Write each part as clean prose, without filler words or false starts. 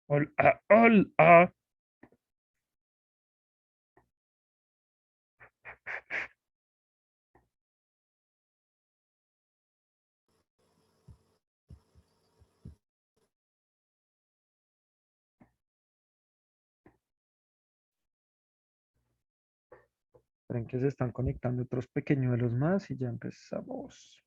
Hola, hola. Esperen que se están conectando otros pequeñuelos más y ya empezamos.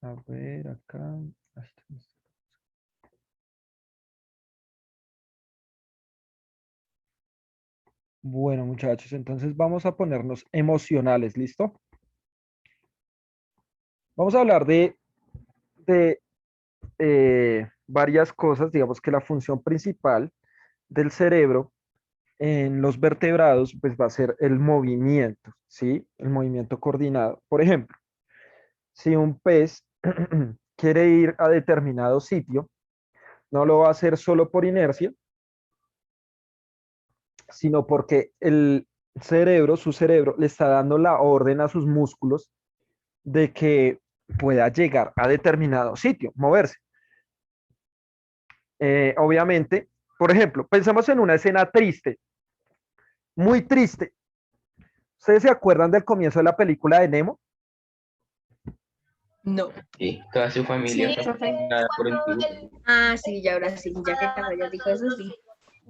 A ver, acá. Ay, bueno, muchachos, entonces vamos a ponernos emocionales, ¿listo? Vamos a hablar de varias cosas. Digamos que la función principal del cerebro en los vertebrados, pues va a ser el movimiento, ¿sí? El movimiento coordinado. Por ejemplo, si un pez quiere ir a determinado sitio, no lo va a hacer solo por inercia, sino porque el cerebro, su cerebro, le está dando la orden a sus músculos de que pueda llegar a determinado sitio, moverse. Obviamente, por ejemplo, pensamos en una escena triste, muy triste. ¿Ustedes se acuerdan del comienzo de la película de Nemo? No. Sí, toda su familia Sí, está profe. fascinada por un tiburón. Ah, sí, ya ahora sí, ya que Carla ya dijo eso, sí.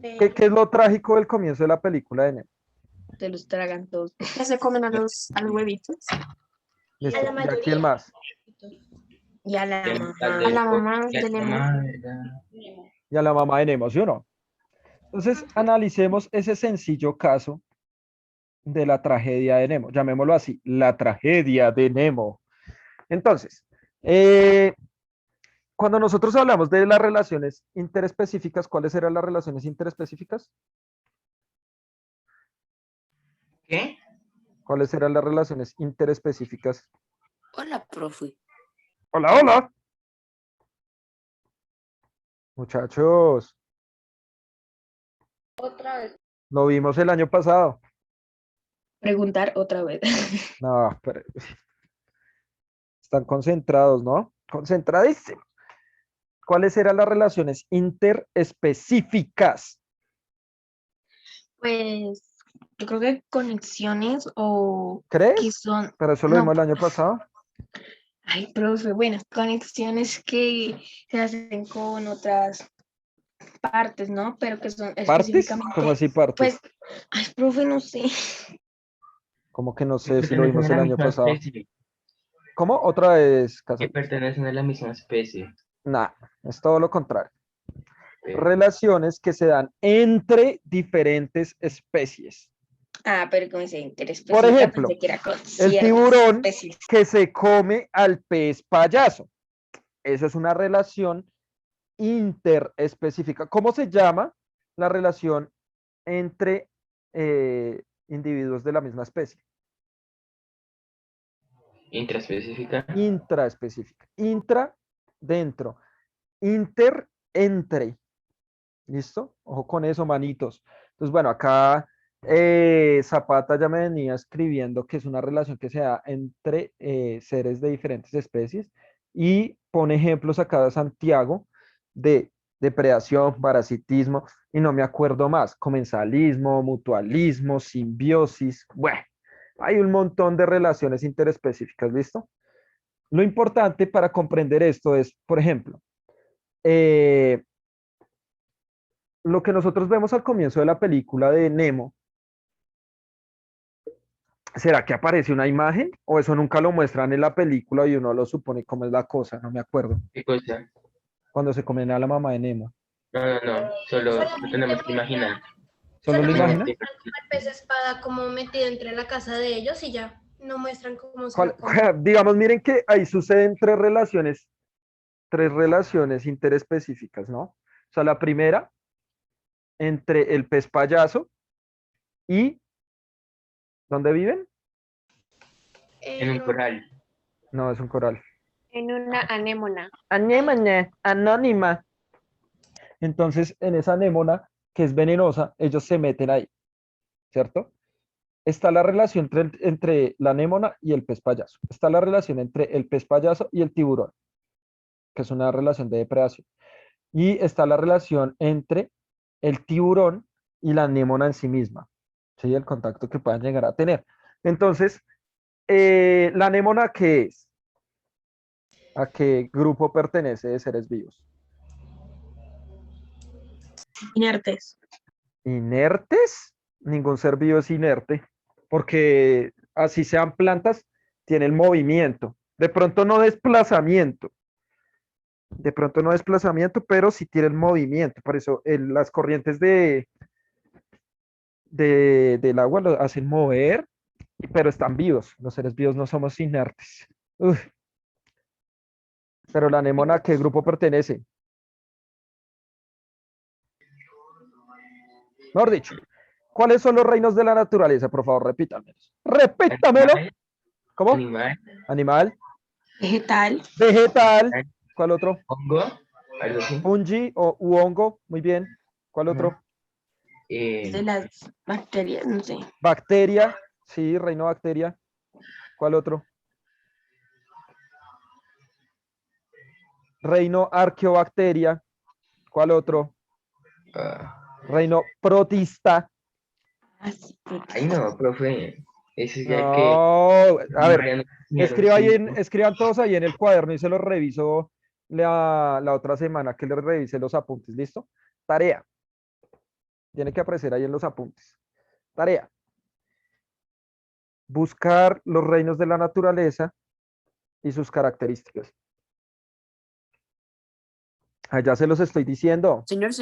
¿Qué es lo trágico del comienzo de la película de Nemo? Se los tragan todos. Que se comen a los huevitos. Listo. la ¿Y a quién más? Y a la A la mamá de Nemo. Y a la mamá de Nemo, ¿sí o no? Entonces, analicemos ese sencillo caso de la tragedia de Nemo. Llamémoslo así, la tragedia de Nemo. Entonces, cuando nosotros hablamos de las relaciones interespecíficas, ¿cuáles eran las relaciones interespecíficas? ¿Qué? ¿Cuáles eran las relaciones interespecíficas? Hola, profe. Hola, hola. Muchachos, Otra vez. lo vimos el año pasado. Preguntar otra vez. No, pero están concentrados, ¿no? Concentradísimos. ¿Cuáles eran las relaciones interespecíficas? Pues yo creo que conexiones o que ¿Crees? son, Pero eso lo no, vimos el año pasado. ay, profe, bueno, conexiones que se hacen con otras partes, ¿no? Pero que son ¿Partes? ¿Cómo específicamente, así partes? pues, ay, profe, no sé. Como que no Que sé si lo pertenecen vimos a el la año misma pasado. especie. ¿Cómo? Otra vez, Que Casal. pertenecen a la misma especie. Nah, es todo lo contrario. Pero, Relaciones que se dan entre diferentes especies. Ah, pero como dice Por interespecífica, ejemplo, pensé que era con el ciertas tiburón especies. que se come al pez payaso. Eso es una relación interespecífica. ¿Cómo se llama la relación entre individuos de la misma especie? intraespecífica. Intraespecífica. Intra, dentro. Inter, entre. ¿Listo? Ojo con eso, manitos. Entonces, bueno, acá Zapata ya me venía escribiendo que es una relación que se da entre seres de diferentes especies y pone ejemplos acá de Santiago de depredación, parasitismo y no me acuerdo más, comensalismo, mutualismo, simbiosis. Bueno, hay un montón de relaciones interespecíficas, ¿listo? Lo importante para comprender esto es, por ejemplo, eh, lo que nosotros vemos al comienzo de la película de Nemo, ¿será que aparece una imagen? ¿O eso nunca lo muestran en la película y uno lo supone cómo es la cosa? No me acuerdo. ¿Qué cosa? Cuando se comen a la mamá de Nemo. No, solo lo tenemos que imaginar. ¿Solo lo No, imagina? sí, Como el pez espada como metido entre la casa de ellos y ya no muestran cómo se lo comen. Digamos, miren que ahí suceden tres relaciones interespecíficas, ¿no? O sea, la primera, entre el pez payaso y ¿dónde viven? en un corral. No, es un coral. En una anémona. Anémona, anónima. Entonces, en esa anémona, que es venenosa, ellos se meten ahí, ¿cierto? Está la relación entre la anémona y el pez payaso. Está la relación entre el pez payaso y el tiburón, que es una relación de depredación. Y está la relación entre el tiburón y la anémona en sí misma, ¿sí? El contacto que puedan llegar a tener. Entonces, ¿la anémona qué es? ¿A qué grupo pertenece de seres vivos? Inertes. ¿Inertes? Ningún ser vivo es inerte, porque así sean plantas, tienen movimiento. De pronto no desplazamiento, pero sí tienen movimiento. Por eso las corrientes del agua lo hacen mover, pero están vivos. Los seres vivos no somos inertes. Uf. Pero la anémona, ¿a qué grupo pertenece? Mejor dicho, ¿cuáles son los reinos de la naturaleza? Por favor, repítamelos. Repítamelo. Animal, ¿Cómo? animal, Animal, Vegetal. vegetal. ¿Cuál otro? hongo, algo así. Fungi o u hongo. Muy bien. ¿Cuál otro? De las bacterias, no sé. Bacteria. Sí, reino bacteria. ¿Cuál otro? Reino arqueobacteria. ¿Cuál otro? ah, Reino protista. Así, Ay, no, profe. Eso ya que. No, a ver, Mariano enseñaron escriban todos ahí en el cuaderno y se los reviso la otra semana que les revise los apuntes. ¿Listo? Tarea. Tiene que aparecer ahí en los apuntes. Tarea. Buscar los reinos de la naturaleza y sus características. Allá se los estoy diciendo. Señor.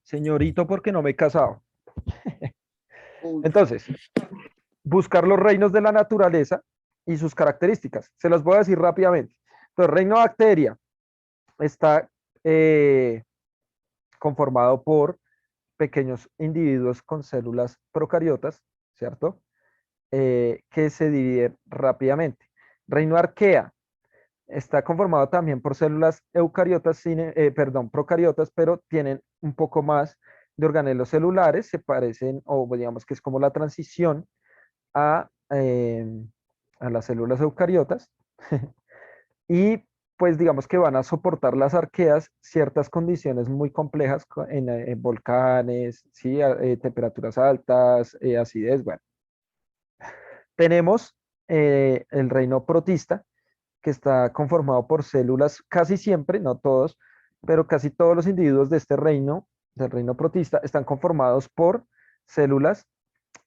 Señorito, porque no me he casado. Entonces, buscar los reinos de la naturaleza y sus características. Se los voy a decir rápidamente. Entonces, reino bacteria está conformado por pequeños individuos con células procariotas, ¿cierto? Que se dividen rápidamente. Reino arquea está conformado también por células eucariotas, procariotas, pero tienen un poco más de organelos celulares, se parecen, o digamos que es como la transición a, eh, a las células eucariotas. Y pues digamos que van a soportar las arqueas ciertas condiciones muy complejas en volcanes, ¿sí? Temperaturas altas, acidez, bueno. Tenemos el reino protista, que está conformado por células casi siempre, no todos, pero casi todos los individuos de este reino, del reino protista, están conformados por células,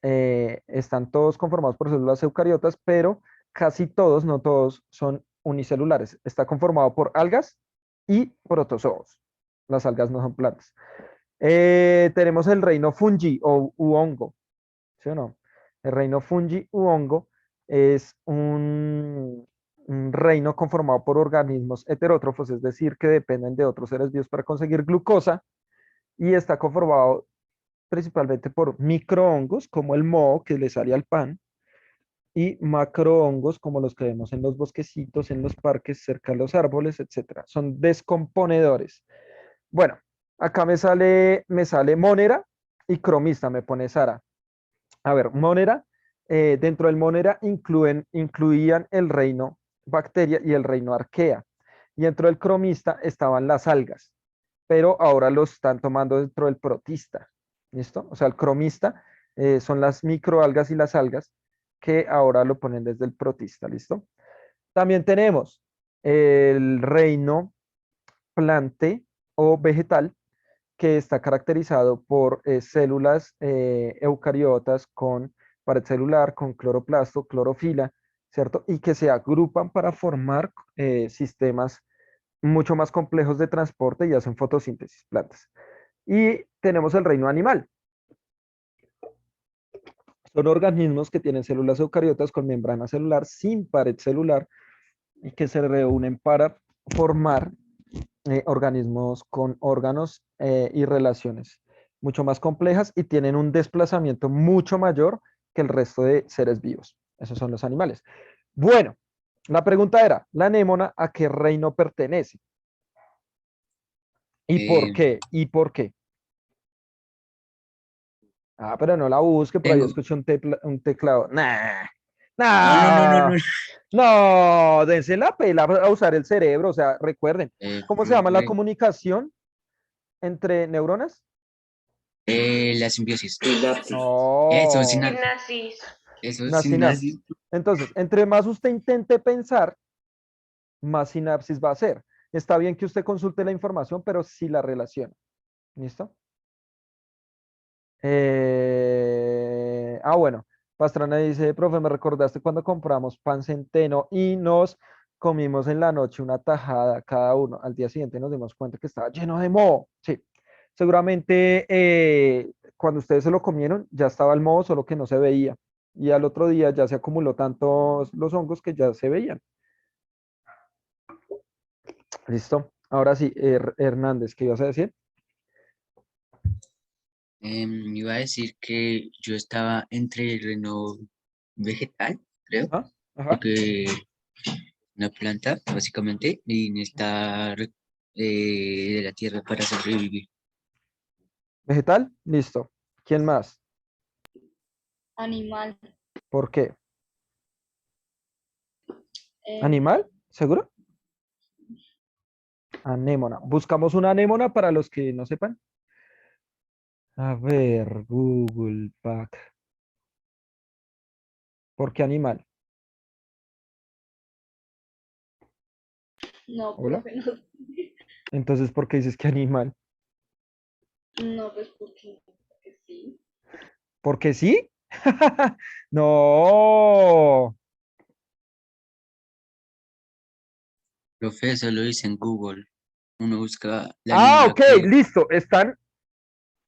están todos conformados por células eucariotas, pero casi todos, no todos, son unicelulares. Está conformado por algas y protozoos. Las algas no son plantas. Tenemos el reino fungi o u hongo, ¿sí o no? El reino fungi u hongo es un reino conformado por organismos heterótrofos, es decir, que dependen de otros seres vivos para conseguir glucosa, y está conformado principalmente por microhongos, como el moho que le sale al pan, y macrohongos, como los que vemos en los bosquecitos, en los parques, cerca de los árboles, etcétera. Son descomponedores. Bueno, acá me sale Monera y cromista, me pone Sara. A ver, Monera, dentro del Monera incluían el reino bacteria y el reino arquea. Y dentro del cromista estaban las algas, pero ahora lo están tomando dentro del protista. ¿Listo? O sea, el cromista son las microalgas y las algas que ahora lo ponen desde el protista. ¿Listo? También tenemos el reino plante o vegetal, que está caracterizado por células eucariotas con pared celular, con cloroplasto, clorofila, ¿cierto? Y que se agrupan para formar sistemas mucho más complejos de transporte y hacen fotosíntesis, plantas. Y tenemos el reino animal. Son organismos que tienen células eucariotas con membrana celular sin pared celular y que se reúnen para formar organismos con órganos y relaciones mucho más complejas y tienen un desplazamiento mucho mayor que el resto de seres vivos. Esos son los animales. Bueno, la pregunta era, ¿la anémona a qué reino pertenece? ¿Y por Eh, qué? ¿Y por qué? Ah, pero no la busque, por ahí tengo. escuché un teclado. Nah, No, no, no, no, nah, no. no, dense la pela a usar el cerebro. O sea, recuerden, ¿cómo se llama la Profe, comunicación entre neuronas? la simbiosis. Eso, No, Sinapsis. eso, una sinapsis. sinapsis. Entonces, entre más usted intente pensar, más sinapsis va a hacer. Está bien que usted consulte la información, pero sí la relaciona. ¿Listo? Bueno, Pastrana dice, profe, me recordaste cuando compramos pan centeno y nos comimos en la noche una tajada cada uno. Al día siguiente nos dimos cuenta que estaba lleno de moho. Sí, seguramente cuando ustedes se lo comieron ya estaba el moho, solo que no se veía. Y al otro día ya se acumuló tantos los hongos que ya se veían. ¿Listo? Ahora sí, Hernández, ¿qué ibas a decir? Iba a decir que yo estaba entre el reino vegetal, creo, Ajá, ajá. porque una planta, básicamente, y necesita de la tierra para sobrevivir. ¿Vegetal? Listo. ¿Quién más? Animal. ¿Por qué? em, ¿Animal? ¿Seguro? Anémona. Buscamos una anémona para los que no sepan. A ver, Google Pack. ¿Por qué animal? no, ¿Hola? profe, no. Entonces, ¿por qué dices que animal? No, pues porque sí. ¿Porque sí? No. Profe, eso lo hice en Google. Uno busca la Ah, anémona ok, que listo. Están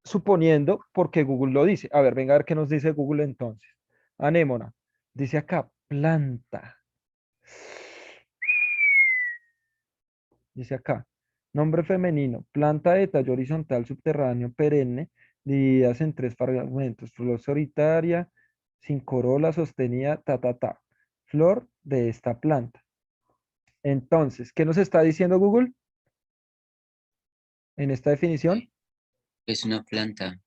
suponiendo porque Google lo dice. A ver, venga a ver qué nos dice Google entonces. Anémona. Dice acá, planta. Dice acá, nombre femenino, planta de tallo horizontal subterráneo perenne, divididas en tres fragmentos, flor solitaria, sin corola sostenida, ta. Flor de esta planta. Entonces, ¿qué nos está diciendo Google en esta definición? es una planta.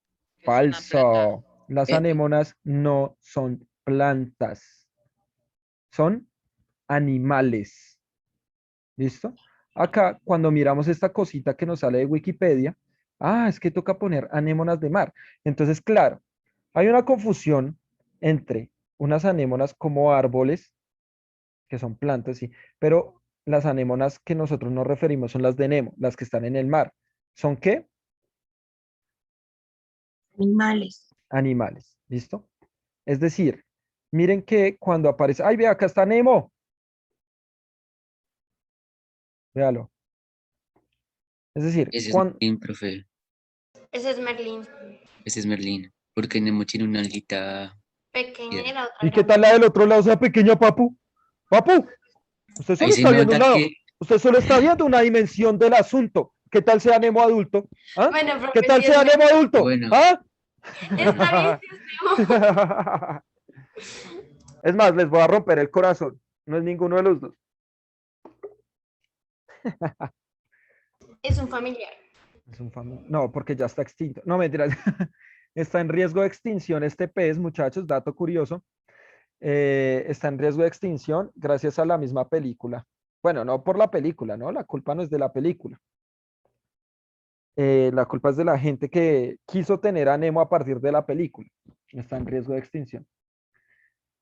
Falso. Las Eh, anémonas no son plantas, son animales. ¿Listo? Acá, cuando miramos esta cosita que nos sale de Wikipedia, es que toca poner anémonas de mar. Entonces, claro, hay una confusión entre unas anémonas como árboles, que son plantas, sí, pero las anémonas que nosotros nos referimos son las de Nemo, las que están en el mar. ¿Son qué? Animales. Animales, ¿listo? Es decir, miren que cuando aparece, ¡ay, ve, acá está Nemo! Véalo. Es decir, ese es cuando... Merlín, profe. Ese es Merlín. Ese es Merlín. Porque Nemo tiene una alguita. Pequeña y la otra ¿Y qué grande. tal la del otro lado, esa pequeña, papu? Papu, usted Ahí solo se está viendo un nota lado. que. Usted solo está viendo una dimensión del asunto. ¿Qué tal sea Nemo adulto? ¿Ah? Bueno, ¿Qué profe, tal sí es sea Nemo Merlín. adulto? Bueno, ¿Ah? Está bien, sí es Nemo. Es más, les voy a romper el corazón. No es ninguno de los dos. Es un familiar. No, porque ya está extinto. No, mentira. Está en riesgo de extinción este pez, muchachos. Dato curioso. Está en riesgo de extinción gracias a la misma película. Bueno, no por la película, ¿no? La culpa no es de la película. La culpa es de la gente que quiso tener a Nemo a partir de la película. Está en riesgo de extinción.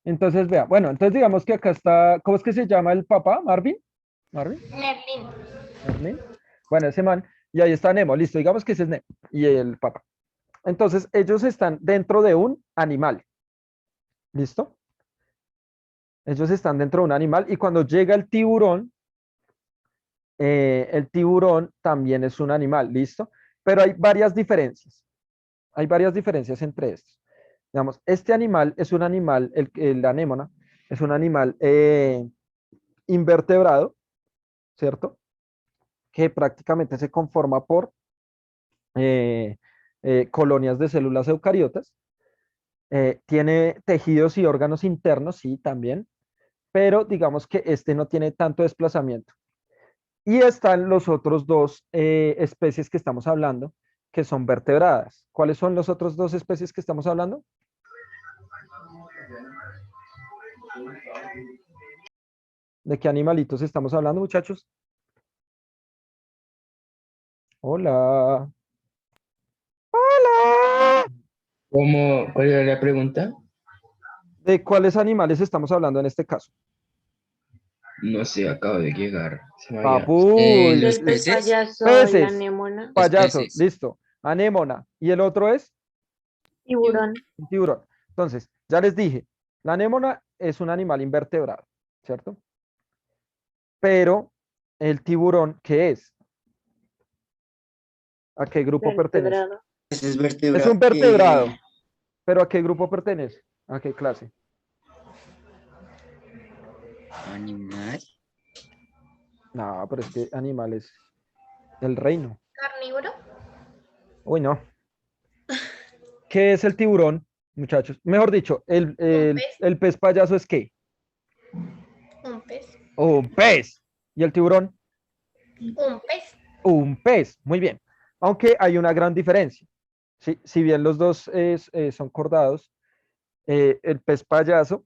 Entonces, vea, bueno, entonces digamos que acá está, ¿cómo es que se llama el papá? ¿Marvin? ¿Marvin? Merlín. ¿Merlin? Bueno, ese man, y ahí está Nemo, listo, digamos que ese es Nemo y el papá. Entonces, ellos están dentro de un animal, ¿listo? Ellos están dentro de un animal y cuando llega el tiburón, El tiburón también es un animal, ¿listo? Pero hay varias diferencias. Hay varias diferencias entre estos. Digamos, este animal es un animal, la anémona, es un animal invertebrado, ¿cierto? Que prácticamente se conforma por eh, colonias de células eucariotas. Tiene tejidos y órganos internos, sí, también, pero digamos que este no tiene tanto desplazamiento. Y están los otros dos especies que estamos hablando, que son vertebradas. ¿Cuáles son los otros dos especies que estamos hablando? ¿De qué animalitos estamos hablando, muchachos? Hola. Hola. ¿Cuál era la pregunta? ¿De cuáles animales estamos hablando en este caso? No sé, acabo de llegar. Se me había... Papu, Los El pez peces, payaso, peces. la anémona, los payaso, peces. listo. Anémona. ¿Y el otro es? tiburón. Un tiburón. Entonces, ya les dije, la anémona es un animal invertebrado, ¿cierto? Pero el tiburón, ¿qué es? ¿A qué grupo pertenece? Vertebrado. Ese es Es un vertebrado, pero ¿a qué grupo pertenece? ¿A qué clase? animal. No, pero es que animales del reino. Carnívoro. Uy, no. ¿Qué es el tiburón, muchachos? Mejor dicho, pez. el pez payaso es ¿qué? Un pez. Un pez. ¿Y el tiburón? Un pez. Un pez. Muy bien. Aunque hay una gran diferencia. Si bien los dos son cordados, el pez payaso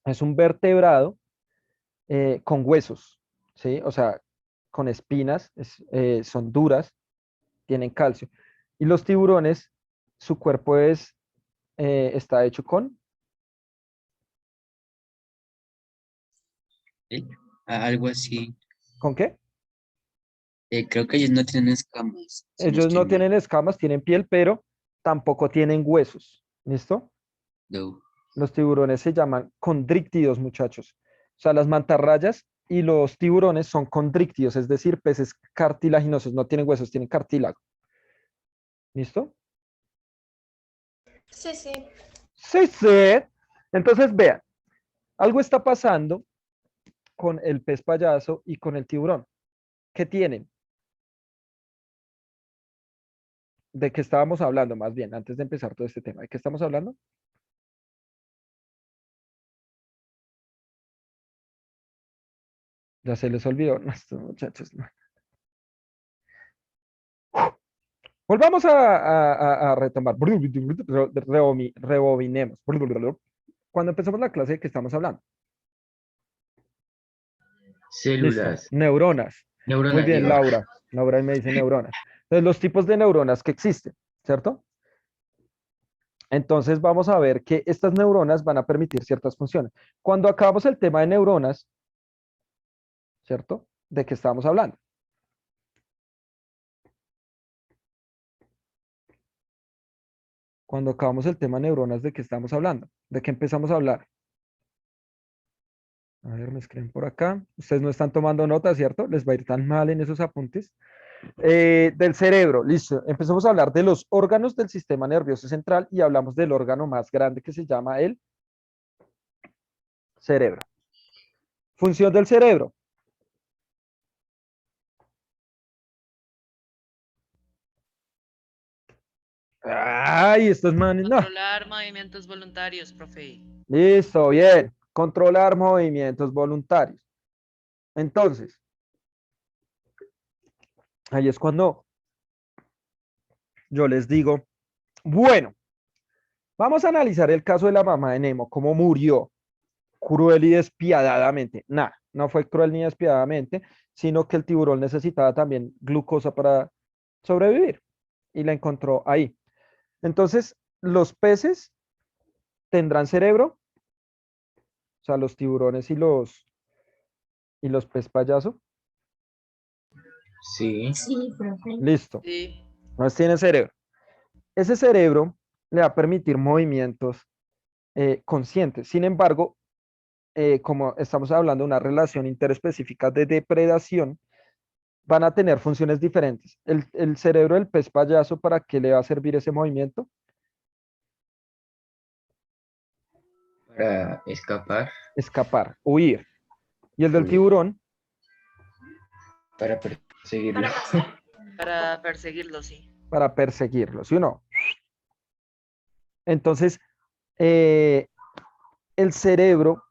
es un vertebrado con huesos, ¿sí? O sea, con espinas, son duras, tienen calcio. Y los tiburones, su cuerpo está hecho con... ¿Sí? Algo así. ¿Con qué? Creo que ellos no tienen escamas, si no Ellos estoy no mal. tienen escamas, tienen piel, pero tampoco tienen huesos. ¿Listo? No. Los tiburones se llaman condríctidos, muchachos. O sea, las mantarrayas y los tiburones son condríctidos, es decir, peces cartilaginosos, no tienen huesos, tienen cartílago. ¿Listo? Sí, sí. Sí, sí. Entonces, vean, algo está pasando con el pez payaso y con el tiburón. ¿Qué tienen? ¿De qué estábamos hablando más bien antes de empezar todo este tema? ¿De qué estamos hablando? Ya se les olvidó. No, estos muchachos, no. Volvamos a retomar. Rebobinemos. Cuando empezamos la clase, ¿de qué estamos hablando? Listo. Células. Neuronas. Muy Neuronas, bien, digo. Laura. Laura me dice neuronas. Entonces, los tipos de neuronas que existen, ¿cierto? Entonces, vamos a ver que estas neuronas van a permitir ciertas funciones. Cuando acabamos el tema de neuronas, ¿cierto? ¿De qué estábamos hablando? Cuando acabamos el tema de neuronas, ¿de qué estamos hablando? ¿De qué empezamos a hablar? A ver, me escriben por acá. Ustedes no están tomando nota, ¿cierto? Les va a ir tan mal en esos apuntes. Del cerebro, listo. Empezamos a hablar de los órganos del sistema nervioso central y hablamos del órgano más grande que se llama el cerebro. Función del cerebro. Ay, estos manes, no. Controlar movimientos voluntarios, profe. Listo, bien. Controlar movimientos voluntarios. Entonces, ahí es cuando yo les digo, bueno, vamos a analizar el caso de la mamá de Nemo, cómo murió cruel y despiadadamente. Nada, no fue cruel ni despiadadamente, sino que el tiburón necesitaba también glucosa para sobrevivir y la encontró ahí. Entonces, los peces tendrán cerebro, o sea, los tiburones y los pez payaso. Sí. Sí, profe. Listo, Sí. no tienen cerebro. Ese cerebro le va a permitir movimientos conscientes. Sin embargo, como estamos hablando de una relación interespecífica de depredación, van a tener funciones diferentes. El cerebro del pez payaso, ¿para qué le va a servir ese movimiento? Para escapar, Escapar, huir. Y el del Huir. tiburón, para perseguirlo. Para cazar. Para perseguirlo, sí. para perseguirlo, ¿sí o no? Entonces, el cerebro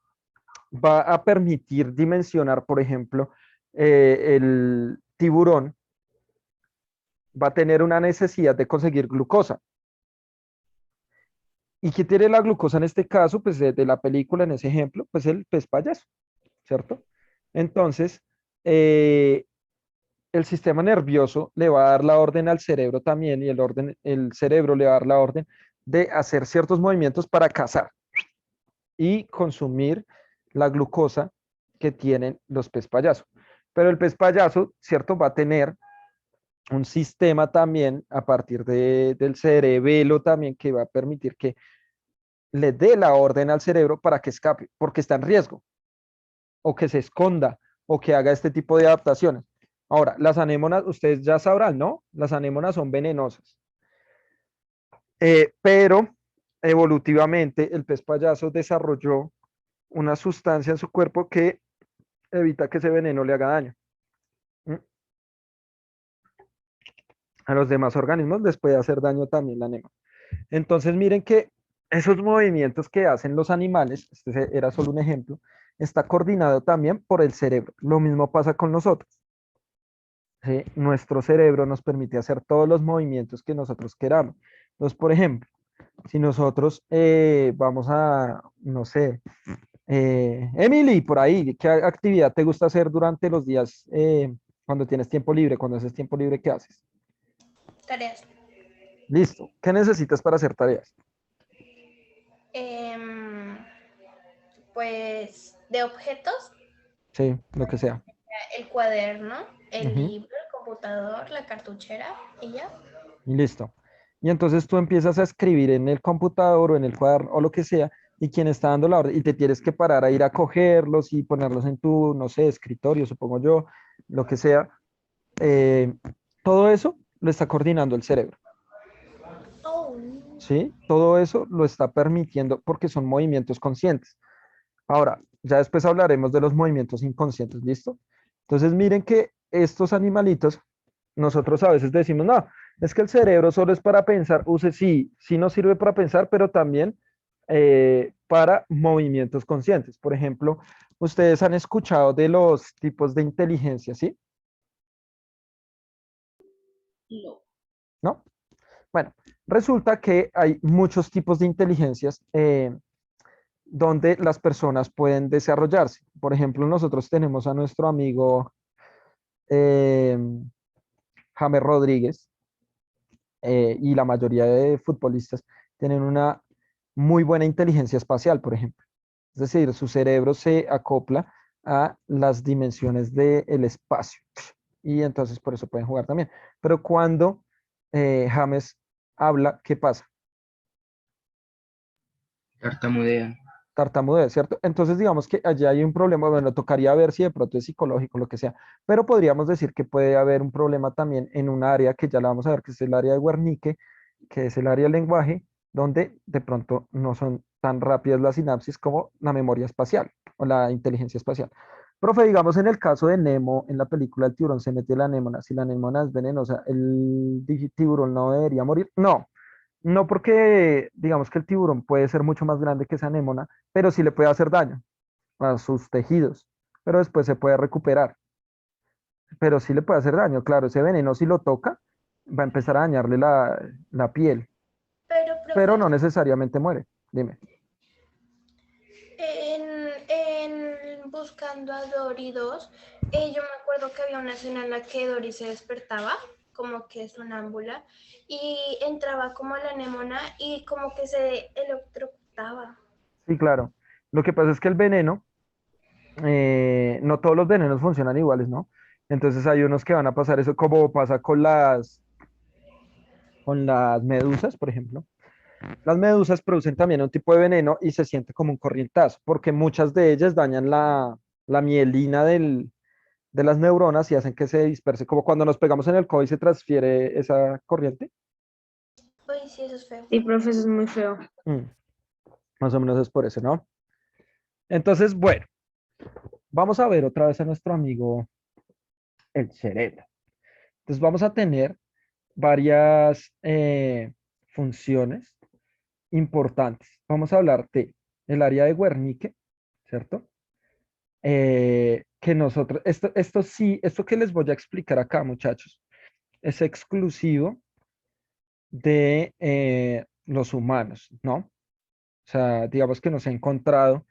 va a permitir dimensionar, por ejemplo, el tiburón va a tener una necesidad de conseguir glucosa. ¿Y qué tiene la glucosa en este caso? Pues de la película, en ese ejemplo, pues el pez payaso, ¿cierto? Entonces, el sistema nervioso le va a dar la orden al cerebro también y el cerebro le va a dar la orden de hacer ciertos movimientos para cazar y consumir la glucosa que tienen los pez payaso. Pero el pez payaso, ¿cierto? Va a tener un sistema también a partir del cerebelo también que va a permitir que le dé la orden al cerebro para que escape, porque está en riesgo, o que se esconda, o que haga este tipo de adaptaciones. Ahora, las anémonas, ustedes ya sabrán, ¿no? Las anémonas son venenosas. Pero evolutivamente el pez payaso desarrolló una sustancia en su cuerpo que evita que ese veneno le haga daño. ¿Mm? A los demás organismos les puede hacer daño también la anémona. Entonces miren que esos movimientos que hacen los animales, este era solo un ejemplo, está coordinado también por el cerebro. Lo mismo pasa con nosotros. ¿Sí? Nuestro cerebro nos permite hacer todos los movimientos que nosotros queramos. Entonces, por ejemplo, si nosotros vamos a, no sé, Emily, por ahí, ¿qué actividad te gusta hacer durante los días cuando tienes tiempo libre? Cuando haces tiempo libre, ¿qué haces? Tareas. Listo. ¿Qué necesitas para hacer tareas? Pues de objetos, Sí, lo que sea. el cuaderno, el Ujú. libro, el computador, la cartuchera y ya. Y listo. Y entonces tú empiezas a escribir en el computador o en el cuaderno o lo que sea, y quien está dando la orden, y te tienes que parar a ir a cogerlos y ponerlos en tu, no sé, escritorio, supongo yo, lo que sea. eh, Todo eso lo está coordinando el cerebro, Oh, ¿sí? Todo eso lo está permitiendo porque son movimientos conscientes. Ahora, ya después hablaremos de los movimientos inconscientes, ¿listo? Entonces miren que estos animalitos, nosotros a veces decimos, no, es que el cerebro solo es para pensar, sí, sí nos sirve para pensar, pero también para movimientos conscientes. Por ejemplo, ustedes han escuchado de los tipos de inteligencia, ¿sí? No. ¿No? Bueno, resulta que hay muchos tipos de inteligencias donde las personas pueden desarrollarse. Por ejemplo, nosotros tenemos a nuestro amigo eh, James Rodríguez, y la mayoría de futbolistas tienen una muy buena inteligencia espacial, por ejemplo. Es decir, su cerebro se acopla a las dimensiones del espacio y entonces por eso pueden jugar también. Pero cuando James habla, ¿qué pasa? Tartamudea. Tartamudez, ¿cierto? Entonces digamos que allí hay un problema, bueno, tocaría ver si de pronto es psicológico, lo que sea, pero podríamos decir que puede haber un problema también en un área que ya la vamos a ver, que es el área de Wernicke, que es el área del lenguaje, donde de pronto no son tan rápidas las sinapsis como la memoria espacial o la inteligencia espacial. Profe, digamos en el caso de Nemo, en la película El tiburón se mete la anémona, si la anémona es venenosa, ¿el tiburón no debería morir? No, no porque digamos que el tiburón puede ser mucho más grande que esa anémona, pero sí le puede hacer daño a sus tejidos, pero después se puede recuperar, pero sí le puede hacer daño, claro, ese veneno si lo toca va a empezar a dañarle la piel, pero, pero profe, no necesariamente muere, dime. en Buscando a Dory 2, yo me acuerdo que había una escena en la que Dory se despertaba, como que sonámbula, y entraba como a la anémona y como que se electrocutaba. Sí, claro, lo que pasa es que el veneno, no todos los venenos funcionan iguales, ¿no? Entonces hay unos que van a pasar eso como pasa con las medusas, por ejemplo. Las medusas producen también un tipo de veneno y se siente como un corrientazo, porque muchas de ellas dañan la mielina de las neuronas y hacen que se disperse, como cuando nos pegamos en el codo y se transfiere esa corriente. Uy, sí, eso es feo. Sí, profe, eso es muy feo. Más o menos es por eso, ¿no? Entonces, bueno, vamos a ver otra vez a nuestro amigo el cerebro. Entonces vamos a tener varias funciones importantes. Vamos a hablar de el área de Wernicke, ¿cierto? Que nosotros, esto sí, esto que les voy a explicar acá, muchachos, es exclusivo de los humanos, ¿no? O sea, digamos que no se ha encontrado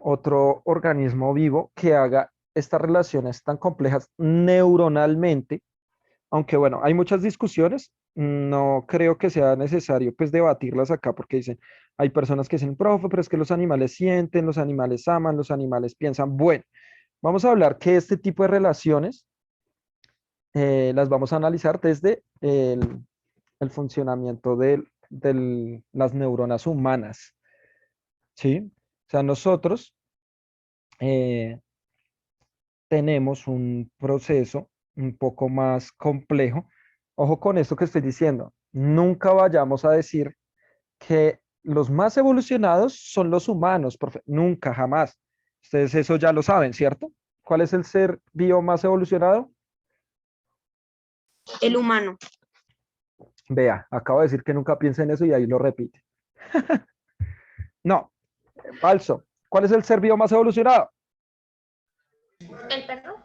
otro organismo vivo que haga estas relaciones tan complejas neuronalmente, aunque bueno, hay muchas discusiones, no creo que sea necesario pues debatirlas acá porque dicen, hay personas que dicen, profe, pero es que los animales sienten, los animales aman, los animales piensan. Bueno, vamos a hablar que este tipo de relaciones las vamos a analizar desde el funcionamiento de las neuronas humanas, ¿sí? O sea, nosotros eh, tenemos un proceso un poco más complejo. Ojo con esto que estoy diciendo. Nunca vayamos a decir que los más evolucionados son los humanos, profe. Nunca, jamás. Ustedes eso ya lo saben, ¿cierto? ¿Cuál es el ser vivo más evolucionado? El humano. Vea, acabo de decir que nunca piensa en eso y ahí lo repite. No, falso. ¿Cuál es el ser vivo más evolucionado? ¿El perro?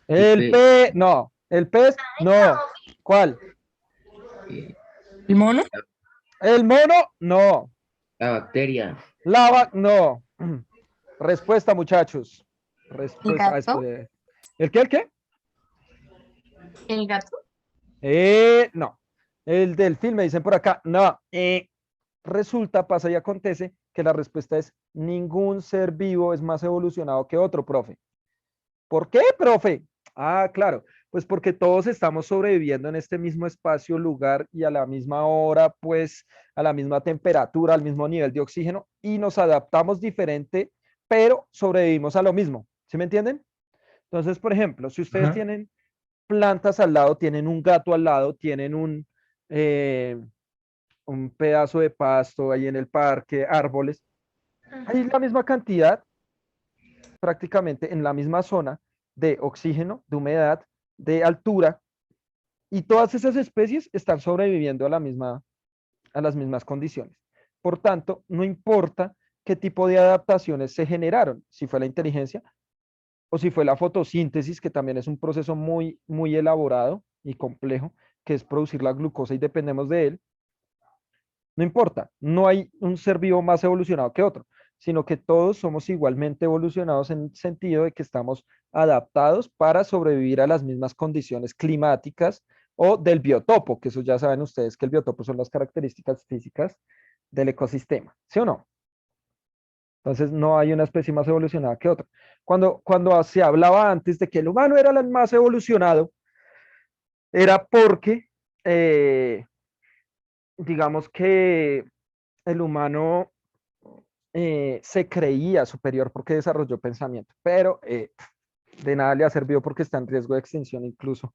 El pez, no. El pez, no. ¿Cuál? Eh, ¿El mono? El mono, no. La bacteria. Lava, no. Respuesta, muchachos. Respuesta. gato? Espere. ¿El qué? ¿El qué? ¿El gato? No. El delfín, me dicen por acá. No. Resulta, pasa y acontece que la respuesta es ningún ser vivo es más evolucionado que otro, profe. ¿Por qué, profe? Ah, claro, pues porque todos estamos sobreviviendo en este mismo espacio, lugar y a la misma hora, pues a la misma temperatura, al mismo nivel de oxígeno y nos adaptamos diferente, pero sobrevivimos a lo mismo. ¿Sí me entienden? Entonces, por ejemplo, si ustedes Ajá. tienen plantas al lado, tienen un gato al lado, tienen un pedazo de pasto ahí en el parque, árboles, hay la misma cantidad prácticamente en la misma zona de oxígeno, de humedad, de altura, y todas esas especies están sobreviviendo a las mismas condiciones. Por tanto, no importa qué tipo de adaptaciones se generaron, si fue la inteligencia o si fue la fotosíntesis, que también es un proceso muy, muy elaborado y complejo, que es producir la glucosa y dependemos de él. No importa, no hay un ser vivo más evolucionado que otro, sino que todos somos igualmente evolucionados en el sentido de que estamos adaptados para sobrevivir a las mismas condiciones climáticas o del biotopo, que eso ya saben ustedes que el biotopo son las características físicas del ecosistema, ¿sí o no? Entonces no hay una especie más evolucionada que otra. Cuando se hablaba antes de que el humano era el más evolucionado, era porque digamos que el humano se creía superior porque desarrolló pensamiento, pero de nada le ha servido porque está en riesgo de extinción incluso.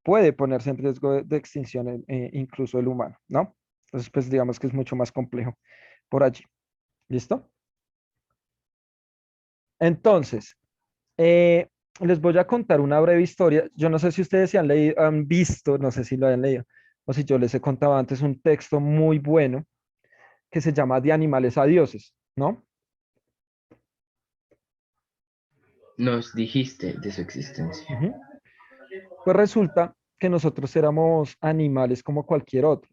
Puede ponerse en riesgo de extinción incluso el humano, ¿no? Entonces, pues digamos que es mucho más complejo por allí. ¿Listo? Entonces, les voy a contar una breve historia. Yo no sé si ustedes se han leído, han visto, no sé si lo han leído, o si yo les he contado antes un texto muy bueno que se llama De animales a dioses, ¿no? Nos dijiste de su existencia. Ujú. Pues resulta que nosotros éramos animales como cualquier otro,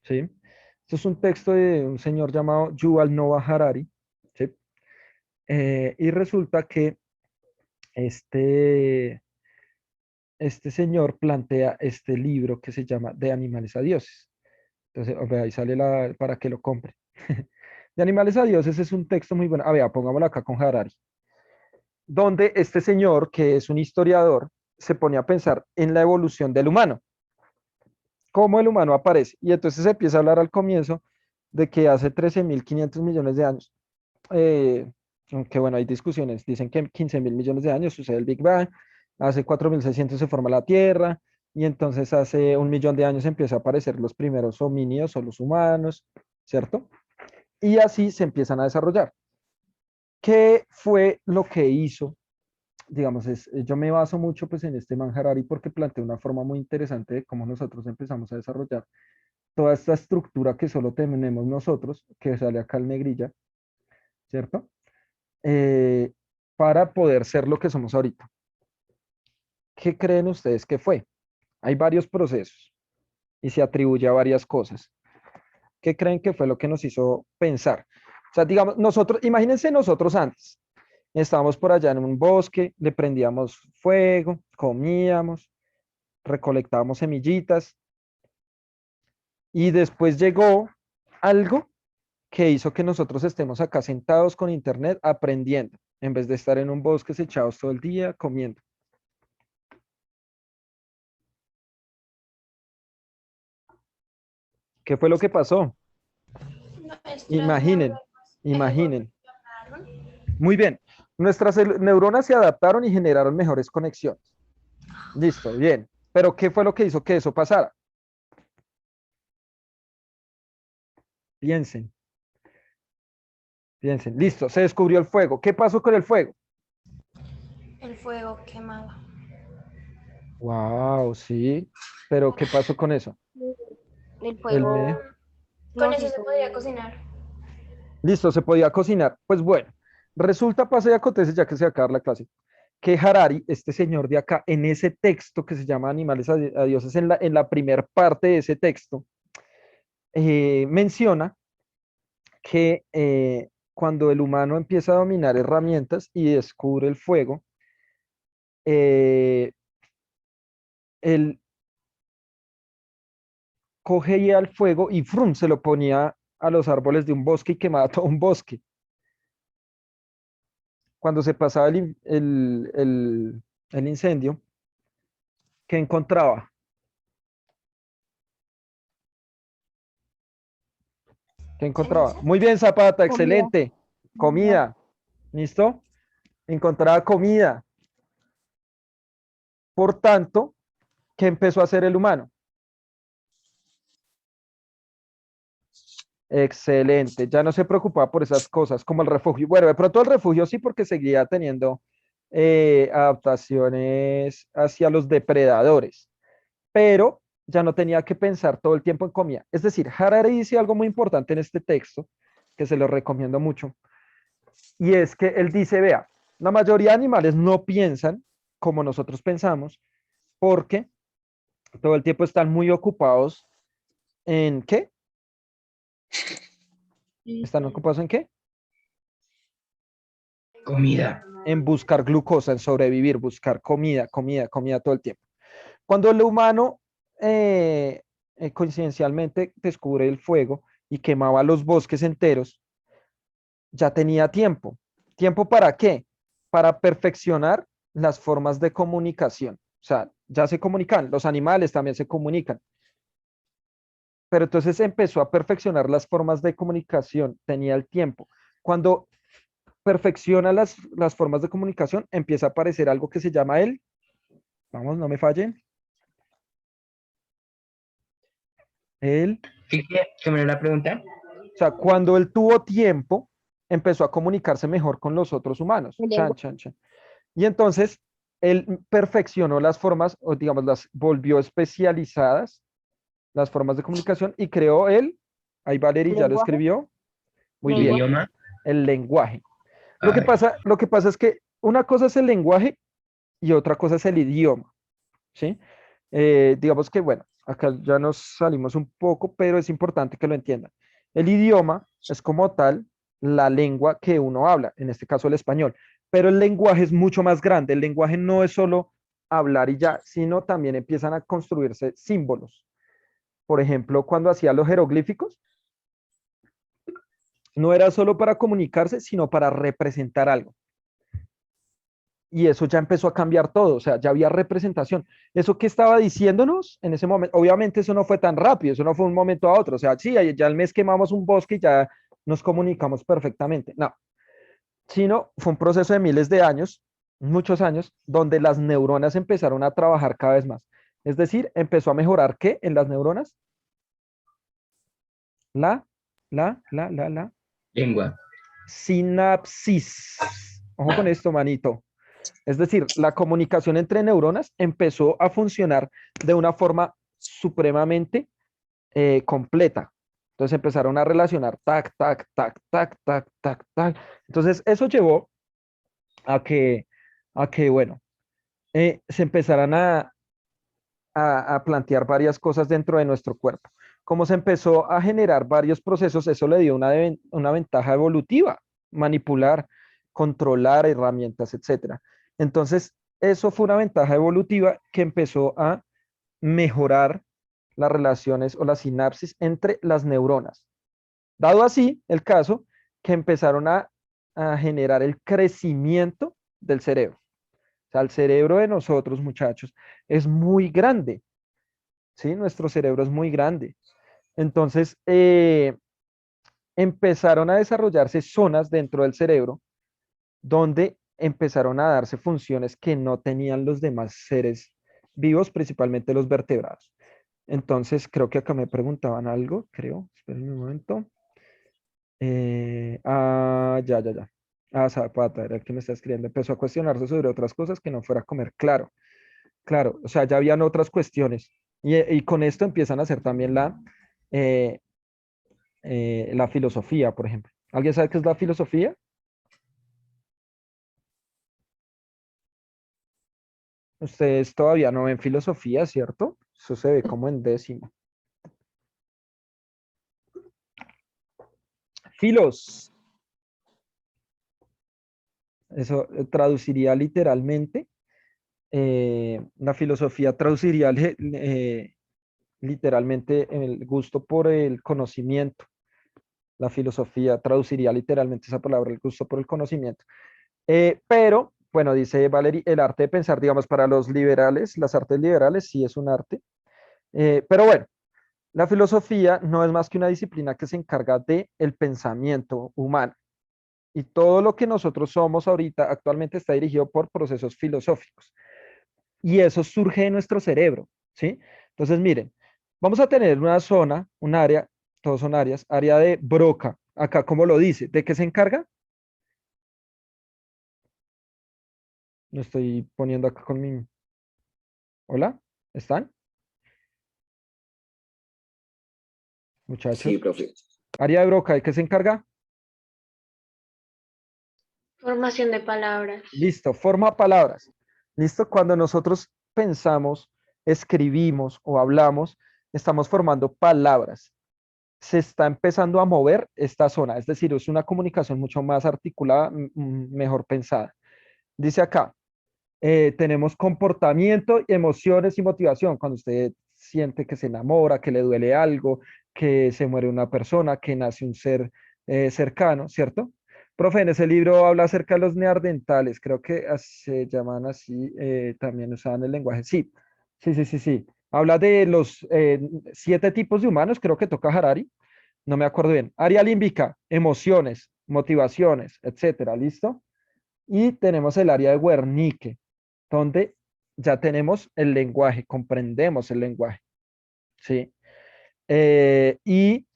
¿sí? Esto es un texto de un señor llamado Yuval Noah Harari, ¿sí? Y resulta que este, este señor plantea este libro que se llama De animales a dioses. Entonces, ahí sale para que lo compre. De animales a dioses es un texto muy bueno. A ver, pongámoslo acá con Harari, donde este señor, que es un historiador, se pone a pensar en la evolución del humano. cómo el humano aparece. Y entonces se empieza a hablar al comienzo de que hace 13.500 millones de años, aunque bueno, hay discusiones, dicen que 15.000 millones de años sucede el Big Bang, hace 4.600 se forma la Tierra, y entonces hace 1.000.000 de años empieza a aparecer los primeros homínidos o los humanos, ¿cierto? Y así se empiezan a desarrollar. ¿Qué fue lo que hizo? Digamos, yo me baso mucho pues en este man Harari porque plantea una forma muy interesante de cómo nosotros empezamos a desarrollar toda esta estructura que solo tenemos nosotros, que sale acá en negrilla, ¿cierto? Eh, para poder ser lo que somos ahorita. ¿Qué creen ustedes que fue? Hay varios procesos y se atribuye a varias cosas. ¿Qué creen que fue lo que nos hizo pensar? O sea, digamos, nosotros, imagínense nosotros antes. Estábamos por allá en un bosque, le prendíamos fuego, comíamos, recolectábamos semillitas y después llegó algo que hizo que nosotros estemos acá sentados con internet aprendiendo, en vez de estar en un bosque echados todo el día comiendo. ¿Qué fue lo que pasó? Nuestras Imaginen, neuronas imaginen. evolucionaron. Muy bien, nuestras neuronas se adaptaron y generaron mejores conexiones. Listo, bien. Pero ¿qué fue lo que hizo que eso pasara? Piensen, piensen. Listo, se descubrió el fuego. ¿Qué pasó con el fuego? El fuego quemaba. Wow, sí. Pero ¿qué pasó con eso? El El fuego me- Con nos eso se hizo- podía cocinar. Listo, se podía cocinar. Pues bueno, resulta, pasa y acontece, ya que se va a acabar la clase, que Harari, este señor de acá, en ese texto que se llama Animales a Dioses, en la primer parte de ese texto, menciona que cuando el humano empieza a dominar herramientas y descubre el fuego, él cogía el fuego y ¡frum! Se lo ponía a los árboles de un bosque y quemaba todo un bosque. Cuando se pasaba el incendio, ¿qué encontraba? ¿Qué encontraba? ¿Ceniza? Muy bien, Zapata, Comida. excelente. Comida. ¿Listo? Encontraba comida. Por tanto, ¿qué empezó a hacer el humano? Excelente. Ya no se preocupaba por esas cosas como el refugio. Bueno, de pronto el refugio sí, porque seguía teniendo adaptaciones hacia los depredadores, pero ya no tenía que pensar todo el tiempo en comida. Es decir, Harari dice algo muy importante en este texto, que se lo recomiendo mucho, y es que él dice, vea, la mayoría de animales no piensan como nosotros pensamos, porque todo el tiempo están muy ocupados en ¿qué? ¿Están ocupados en qué? Comida. En buscar glucosa, en sobrevivir, buscar comida, comida, comida todo el tiempo. Cuando el humano coincidencialmente descubre el fuego y quemaba los bosques enteros, ya tenía tiempo. ¿Tiempo para qué? Para perfeccionar las formas de comunicación. O sea, ya se comunican, los animales también se comunican. Pero entonces empezó a perfeccionar las formas de comunicación, tenía el tiempo. Cuando perfecciona las formas de comunicación, empieza a aparecer algo que se llama vamos, no me fallen, ¿Qué me la pregunta? o sea, cuando él tuvo tiempo, empezó a comunicarse mejor con los otros humanos. El Chan, lenguaje. chan, chan. Y entonces, él perfeccionó las formas, o digamos, las volvió especializadas, las formas de comunicación, y creó ahí Valerie ya lo ¿Lenguaje? escribió, muy ¿El bien, idioma? el lenguaje. Ay, Lo que pasa es que una cosa es el lenguaje y otra cosa es el idioma, ¿sí? Digamos que, bueno, acá ya nos salimos un poco, pero es importante que lo entiendan. El idioma es como tal la lengua que uno habla, en este caso el español, pero el lenguaje es mucho más grande. El lenguaje no es solo hablar y ya, sino también empiezan a construirse símbolos. Por ejemplo, cuando hacía los jeroglíficos, no era solo para comunicarse, sino para representar algo. y eso ya empezó a cambiar todo, o sea, ya había representación. Eso que estaba diciéndonos en ese momento, obviamente eso no fue tan rápido, eso no fue un momento a otro, o sea, sí, ya al mes quemamos un bosque y ya nos comunicamos perfectamente, no, sino fue un proceso de miles de años, muchos años, donde las neuronas empezaron a trabajar cada vez más. Es decir, empezó a mejorar ¿qué en las neuronas? La Lengua. sinapsis. Ojo con esto, manito. Es decir, la comunicación entre neuronas empezó a funcionar de una forma supremamente completa. Entonces empezaron a relacionar tac, tac, tac, tac, tac, tac, tac. Entonces eso llevó a que bueno, se empezaran a plantear varias cosas dentro de nuestro cuerpo. Como se empezó a generar varios procesos, eso le dio una ventaja evolutiva, manipular, controlar herramientas, etcétera. Entonces, eso fue una ventaja evolutiva que empezó a mejorar las relaciones o la sinapsis entre las neuronas. Dado así el caso que empezaron a generar el crecimiento del cerebro. O sea, el cerebro de nosotros, muchachos, es muy grande. ¿Sí? Nuestro cerebro es muy grande. Entonces, empezaron a desarrollarse zonas dentro del cerebro donde empezaron a darse funciones que no tenían los demás seres vivos, principalmente los vertebrados. Entonces, creo que acá me preguntaban algo, creo. Esperen un momento. Ya. Zapata era el que me está escribiendo. Empezó a cuestionarse sobre otras cosas que no fuera a comer. Claro, claro. O sea, ya habían otras cuestiones. Y con esto empiezan a hacer también eh, la filosofía, por ejemplo. ¿Alguien sabe qué es la filosofía? Ustedes todavía no ven filosofía, ¿cierto? Eso se ve como en décimo. Filos. Eso traduciría literalmente. La filosofía traduciría literalmente el gusto por el conocimiento. La filosofía traduciría literalmente esa palabra, el gusto por el conocimiento. Pero, bueno, dice Valerie, el arte de pensar, digamos, para los liberales, las artes liberales sí es un arte. Pero bueno, la filosofía no es más que una disciplina que se encarga del pensamiento humano. Y todo lo que nosotros somos ahorita actualmente está dirigido por procesos filosóficos. Y eso surge de nuestro cerebro, ¿sí? Entonces, miren, vamos a tener una zona, un área, todos son áreas, área de Broca. Acá, ¿cómo lo dice? ¿De qué se encarga? Lo estoy poniendo acá con mi... ¿Hola? ¿Están? Sí, Muchachos. profe. Área de Broca, ¿de qué se encarga? Formación de palabras. Listo, forma palabras. Listo, cuando nosotros pensamos, escribimos o hablamos, estamos formando palabras. Se está empezando a mover esta zona, es decir, es una comunicación mucho más articulada, mejor pensada. Dice acá, tenemos comportamiento, emociones y motivación. Cuando usted siente que se enamora, que le duele algo, que se muere una persona, que nace un ser cercano, ¿cierto? Profe, en ese libro habla acerca de los neandertales, creo que se llaman así, también usaban el lenguaje. Sí, sí. Habla de los 7 tipos de humanos, creo que toca Harari, no me acuerdo bien. Área límbica, emociones, motivaciones, etcétera, ¿listo? Y tenemos el área de Wernicke, donde ya tenemos el lenguaje, comprendemos el lenguaje, ¿sí? Y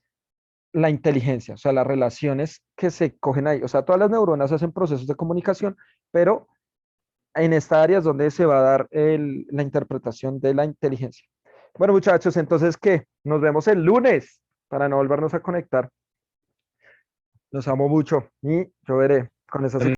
la inteligencia, o sea, las relaciones que se cogen ahí. O sea, todas las neuronas hacen procesos de comunicación, pero en esta área es donde se va a dar la interpretación de la inteligencia. Bueno, muchachos, entonces, ¿qué? Nos vemos el lunes para no volvernos a conectar. Los amo mucho y yo veré con esas